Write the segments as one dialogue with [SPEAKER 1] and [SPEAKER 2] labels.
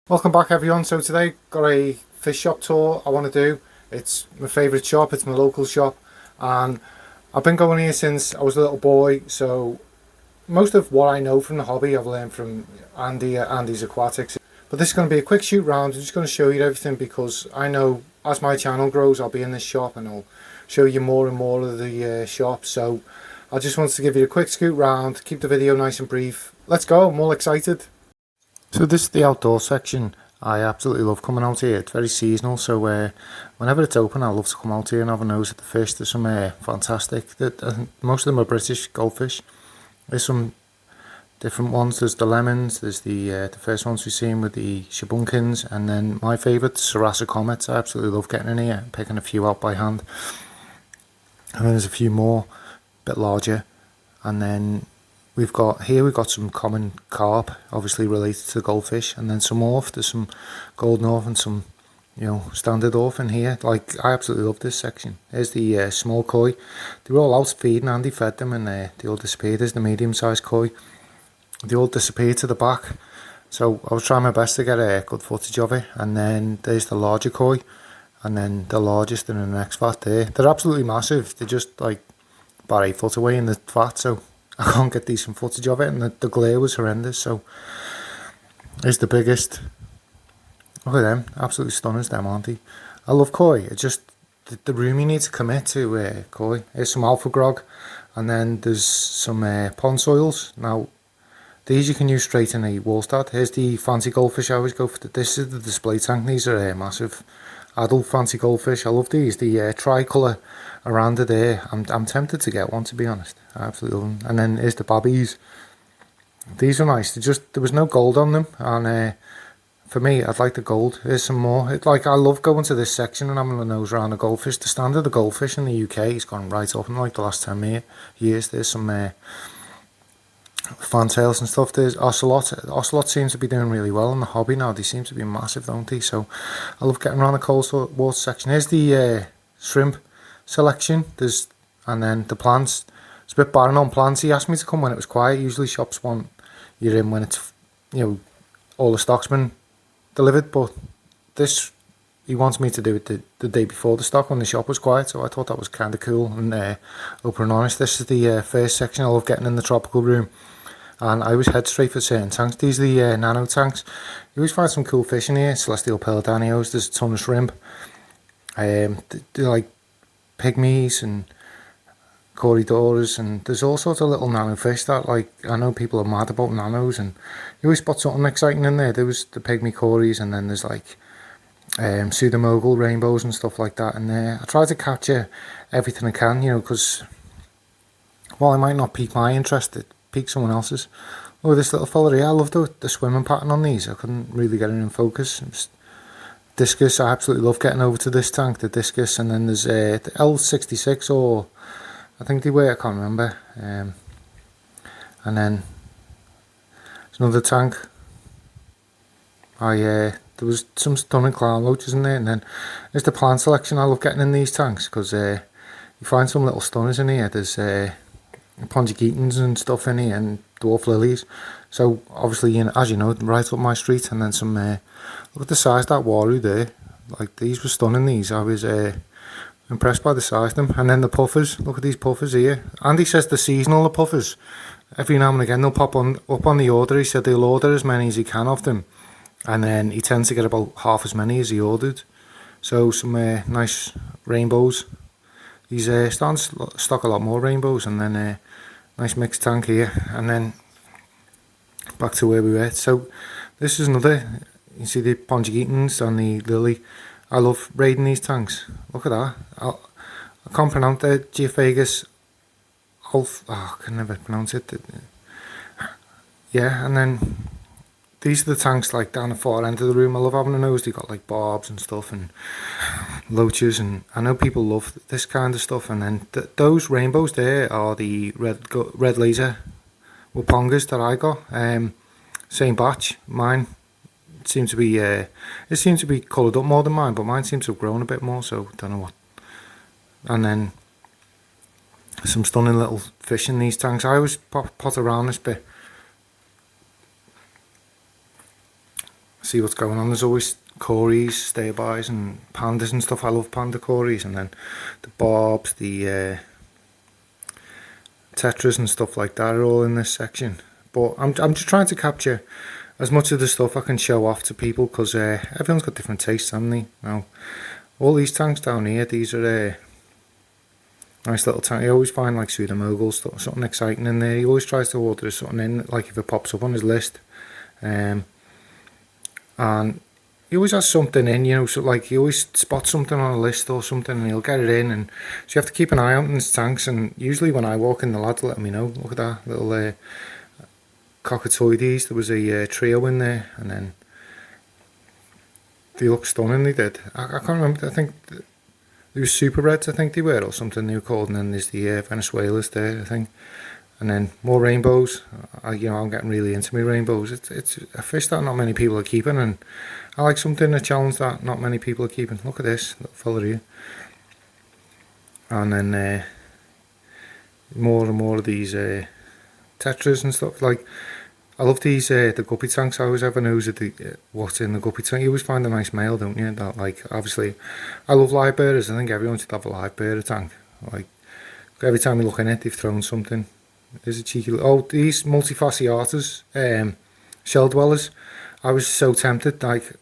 [SPEAKER 1] Welcome back everyone. So today got a fish shop tour I want to do. It's my favourite shop, it's my local shop, and I've been going here since I was a little boy, so most of what I know from the hobby I've learned from Andy at Andy's Aquatics. But this is going to be a quick shoot round. I'm just going to show you everything because I know as my channel grows I'll be in this shop and I'll show you more and more of the shop. So I just wanted to give you a quick scoot round, keep the video nice and brief. Let's go, I'm all excited. So this is the outdoor section. I absolutely love coming out here. It's very seasonal, so whenever it's open I love to come out here and have a nose at the fish. There's some fantastic, most of them are British goldfish. There's some different ones. There's the lemons, there's the first ones we've seen with the shabunkins, and then my favourite, Sarasa comets. I absolutely love getting in here, picking a few out by hand. And then there's a few more, a bit larger, and then we've got some common carp, obviously related to the goldfish, and then some orf. There's some golden orf and some, standard orf in here. Like, I absolutely love this section. Here's the small koi. They were all out feeding. Andy fed them and they all disappeared. There's the medium-sized koi. They all disappeared to the back. So I was trying my best to get a good footage of it. And then there's the larger koi, and then the largest in the next vat there. They're absolutely massive. They're just like about 8 foot away in the vat, so I can't get decent footage of it, and the glare was horrendous. So here's the biggest. Look at them, absolutely stunners them, aren't they? I love koi. It's just the room you need to commit to koi. Here's some alpha grog, and then there's some pond soils. Now these you can use straight in a wall start. Here's the fancy goldfish. I always go for this is the display tank. These are massive adult fancy goldfish. I love these. The tricolour around it there. I'm tempted to get one, to be honest. I absolutely love them. And then here's the babbies. These are nice. There was no gold on them, and for me, I'd like the gold. Here's some more. I love going to this section and having a nose around the goldfish. The standard of goldfish in the UK has gone right up in like the last 10 years. There's some fantails and stuff. There's ocelot. Ocelot seems to be doing really well in the hobby now. They seem to be massive, don't they? So I love getting around the cold water section. Here's the shrimp selection. And then the plants. It's a bit barren on plants. He asked me to come when it was quiet. Usually shops want you in when it's, all the stock's been delivered, but this, he wants me to do it the day before the stock when the shop was quiet, so I thought that was kind of cool and open and honest. This is the first section. I love getting in the tropical room, and I always head straight for certain tanks. These are the nano tanks. You always find some cool fish in here. Celestial peladanios, there's a ton of shrimp. They're like pygmies and corridoras, and there's all sorts of little nano fish that, like, I know people are mad about nanos, and you always spot something exciting in there. There was the pygmy corys, and then there's like pseudomogul rainbows and stuff like that in there. I try to capture everything I can, because while I might not pique my interest, it piques someone else's. Oh, this little fella here, I love the swimming pattern on these. I couldn't really get it in focus. Discus, I absolutely love getting over to this tank, the discus, and then there's the L66, or I think they were, I can't remember. And then there's another tank. There was some stunning clown loaches in there, and then there's the plant selection. I love getting in these tanks because you find some little stunners in here. There's Pongigetans and stuff in here, and dwarf lilies. So obviously, as you know, right up my street. And then some. Look at the size of that waru there. Like, these were stunning. These, I was impressed by the size of them. And then the puffers. Look at these puffers here. Andy says the seasonal puffers. Every now and again they'll pop up on the order. He said they'll order as many as he can of them, and then he tends to get about half as many as he ordered. So some nice rainbows. He's starting to stock a lot more rainbows, and then nice mixed tank here, and then back to where we were. So this is another. You see the Pongigetans and the lily. I love raiding these tanks. Look at that. I can't pronounce it. Geophagus. I can never pronounce it. Yeah, and then these are the tanks like down the far end of the room. I love having a nose. They got like barbs and stuff and loaches, and I know people love this kind of stuff. And then those rainbows there are the red laser wapongas that I got. Same batch. Mine seems to be it seems to be coloured up more than mine, but mine seems to have grown a bit more, so don't know what. And then some stunning little fish in these tanks. I always pot around this bit. see what's going on. There's always cories, stay-bys and pandas and stuff. I love panda cories, and then the barbs, the tetras and stuff like that are all in this section. But I'm just trying to capture as much of the stuff I can show off to people, because everyone's got different tastes, haven't they? Now, all these tanks down here, these are nice little tank. You always find like pseudomogul stuff, something exciting in there. He always tries to order something in, like if it pops up on his list. And he always has something in, you know, so like he always spots something on a list or something and he'll get it in, and so you have to keep an eye out on his tanks. And usually when I walk in, the lads let me know. Look at that little cockatoides. There was a trio in there, and then they look stunning, they did. I can't remember, I think they were super reds, I think they were, or something they were called. And then there's the Venezuelas there, I think. And then more rainbows. You know, I'm getting really into my rainbows. It's a fish that not many people are keeping, and I like something, a challenge that not many people are keeping. Look at this little fella here. And then more and more of these tetras and stuff. Like, I love these the guppy tanks. I always have a nose at what's in the guppy tank. You always find a nice male, don't you? That, like, obviously, I love live bearers. I think everyone should have a live bearer tank. Like, every time you look in it, they've thrown something. There's a cheeky. Oh, these multifasciatas, shell dwellers. I was so tempted. Like,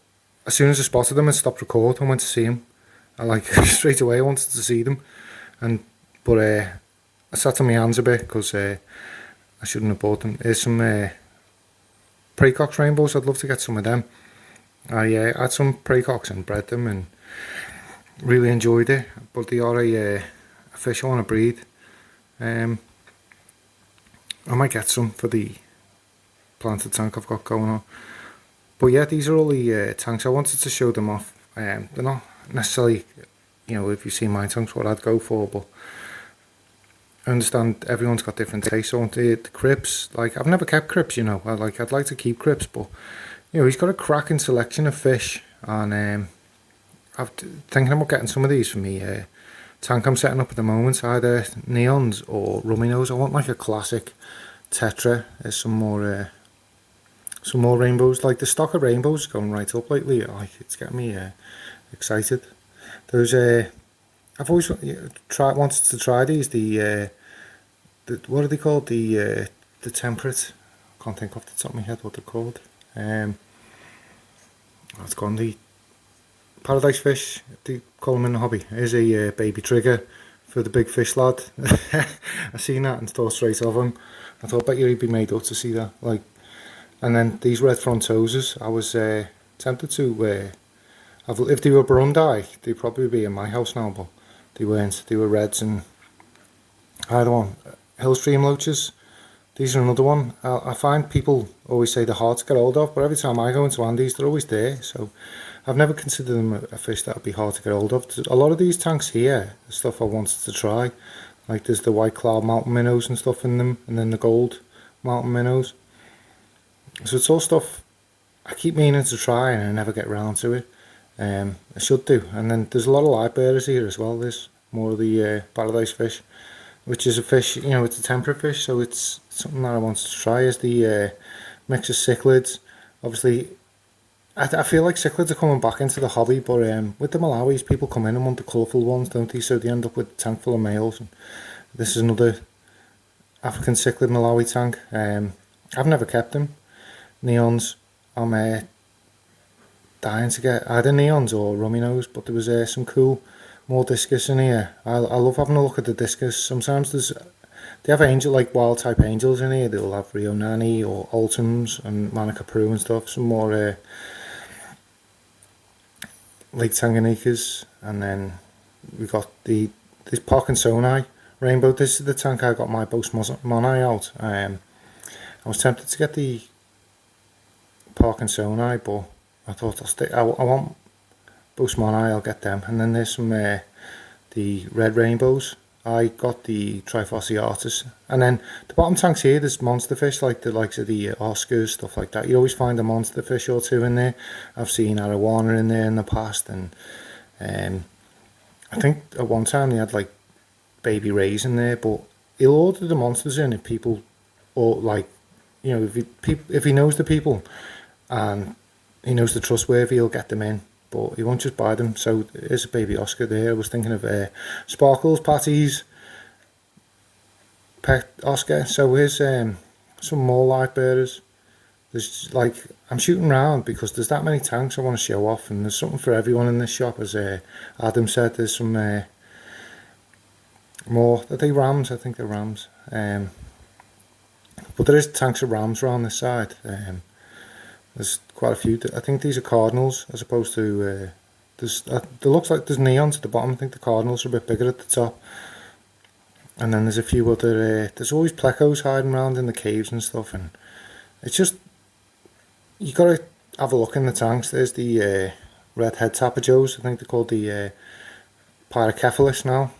[SPEAKER 1] as soon as I spotted them, I stopped recording and went to see them. I like straight away. I wanted to see them, but I sat on my hands a bit because I shouldn't have bought them. There's some precox rainbows. I'd love to get some of them. I had some precox and bred them and really enjoyed it. But they are a fish I want to breed. I might get some for the planted tank I've got going on. But yeah, these are all the tanks. I wanted to show them off. They're not necessarily, you know, if you've seen my tanks, what I'd go for, but I understand everyone's got different tastes. So the crypts, like, I've never kept crypts, you know. I'd like to keep crypts, but you know, he's got a cracking selection of fish, and I'm thinking about getting some of these for me tank I'm setting up at the moment, either neons or rummy nose. I want like a classic tetra. There's some more rainbows. Like, the stock of rainbows going right up lately. Like, it's getting me excited. Those I've always wanted to try these. The what are they called? The temperate. I can't think off the top of my head what they're called. It's gone. The paradise fish, they call them in the hobby. Here's a baby trigger for the big fish lad. I seen that and thought straight of him. I thought, bet you he'd be made up to see that. Like, and then these red frontoses, I was tempted to if they were Burundi, they'd probably be in my house now, but they weren't. They were reds. And either one, Hillstream loaches. These are another one. I find people always say they're hard to get hold of, but every time I go into Andy's, they're always there. So I've never considered them a fish that would be hard to get hold of. A lot of these tanks here, the stuff I wanted to try, like there's the white cloud mountain minnows and stuff in them, and then the gold mountain minnows. So it's all stuff I keep meaning to try and I never get around to it. I should do. And then there's a lot of live bearers here as well. There's more of the paradise fish, which is a fish, you know, it's a temperate fish, so it's something that I wanted to try. Is the mix of cichlids. Obviously, I feel like cichlids are coming back into the hobby, but with the Malawis, people come in and want the colourful ones, don't they? So they end up with a tank full of males. And this is another African cichlid Malawi tank. I've never kept them. Neons, I'm dying to get either neons or rummy nose, but there was some cool more discus in here. I love having a look at the discus. Sometimes they have angel, like wild type angels in here. They'll have Rio Nani or Ultims and Manica Peru and stuff. Some more Lake Tanganyikas, and then we got this Park and Sonai rainbow. This is the tank I got my Bos Monai out. I was tempted to get the Park and Sonai, but I thought I'll stay. I want Bos Monai, I'll get them. And then there's some the red rainbows. I got the Trifasciatus, and then the bottom tanks here, there's monster fish like the likes of the Oscars, stuff like that. You always find a monster fish or two in there. I've seen arowana in there in the past, and I think at one time they had like baby rays in there. But he'll order the monsters in if people, or like, you know, if he knows the people, and he knows they're trustworthy, he'll get them in, but he won't just buy them. So here's a baby Oscar there. I was thinking of Sparkles, Patties, Pet Oscar. So here's some more live bearers. There's like, I'm shooting around because there's that many tanks I want to show off, and there's something for everyone in this shop. As Adam said, there's some more. Are they rams? I think they're rams. But there is tanks of rams around this side. There's quite a few. I think these are cardinals as opposed to there looks like there's neons at the bottom. I think the cardinals are a bit bigger at the top. And then there's a few other, there's always plecos hiding around in the caves and stuff, and it's just, you got to have a look in the tanks. There's the red head tapajos. I think they're called the pyrocephalus now,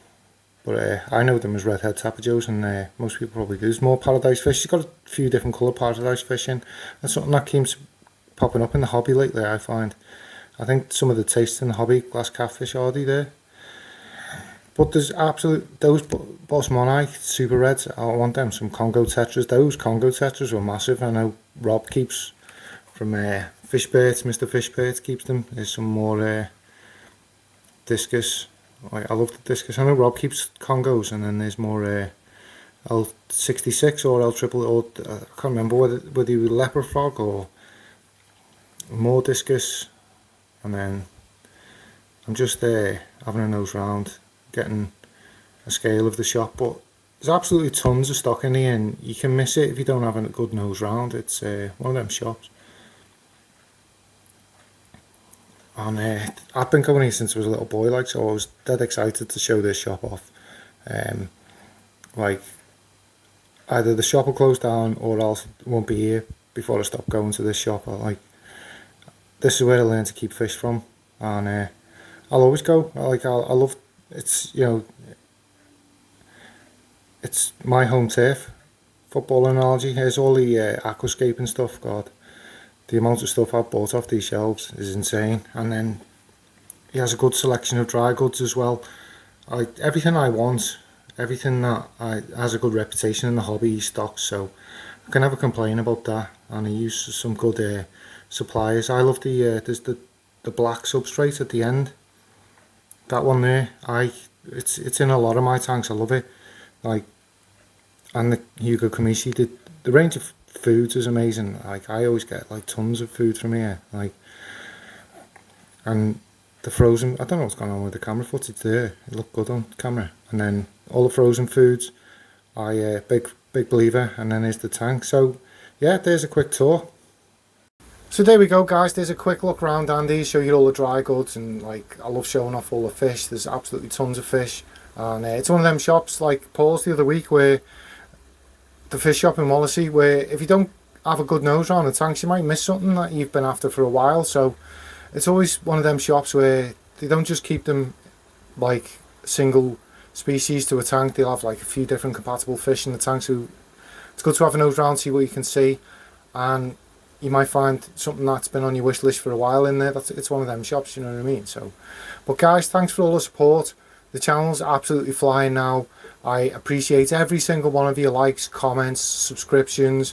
[SPEAKER 1] but I know them as red head tapajos, and most people probably do. There's more paradise fish. You've got a few different colour paradise fish in. That's something that keeps popping up in the hobby lately, I find. I think some of the tastes in the hobby, glass catfish, are they there? But there's those Bosmoni super reds, I want them, some Congo tetras. Those Congo tetras were massive. I know Rob keeps from Fishbirds, Mr. Fishbirds keeps them. There's some more discus. I love the discus. I know Rob keeps Congos, and then there's more L66 or L or I can't remember whether he was leopard frog or more discus. And then I'm just having a nose round, getting a scale of the shop, but there's absolutely tons of stock in here, and you can miss it if you don't have a good nose round. It's one of them shops, and I've been coming here since I was a little boy, like, so I was dead excited to show this shop off. Like, either the shop will close down or else it won't be here before I stop going to this shop. This is where I learn to keep fish from, and I'll always go. I love, it's, you know, it's my home turf. Football analogy. Here's all the aquascaping stuff. God, the amount of stuff I've bought off these shelves is insane. And then he has a good selection of dry goods as well. Everything I want, everything that has a good reputation in the hobby, he stocks. So I can never complain about that. And he uses some good suppliers. I love there's the black substrate at the end. That one there, it's in a lot of my tanks. I love it. Like, and the Hugo Kamisi, the range of foods is amazing. Like, I always get like tons of food from here. Like, and the frozen, I don't know what's going on with the camera footage there. It looked good on camera. And then all the frozen foods, big believer. And then there's the tank. So yeah, there's a quick tour. So there we go, guys. There's a quick look around Andy's, show you all the dry goods, and like, I love showing off all the fish. There's absolutely tons of fish, and it's one of them shops like Paul's the other week, where the fish shop in Wallasey, where if you don't have a good nose around the tanks, you might miss something that you've been after for a while. So it's always one of them shops where they don't just keep them like single species to a tank. They'll have like a few different compatible fish in the tank, so it's good to have a nose round, see what you can see, and you might find something that's been on your wish list for a while in there. It's one of them shops, you know what I mean? So, but guys, thanks for all the support. The channel's absolutely flying now. I appreciate every single one of your likes, comments, subscriptions.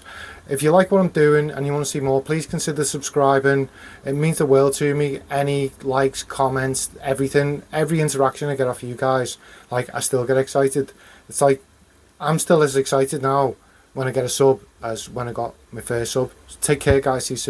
[SPEAKER 1] If you like what I'm doing and you want to see more, please consider subscribing. It means the world to me. Any likes, comments, everything, every interaction I get off you guys, like, I still get excited. It's like, I'm still as excited now when I get a sub as when I got my first sub. So take care, guys. See you soon.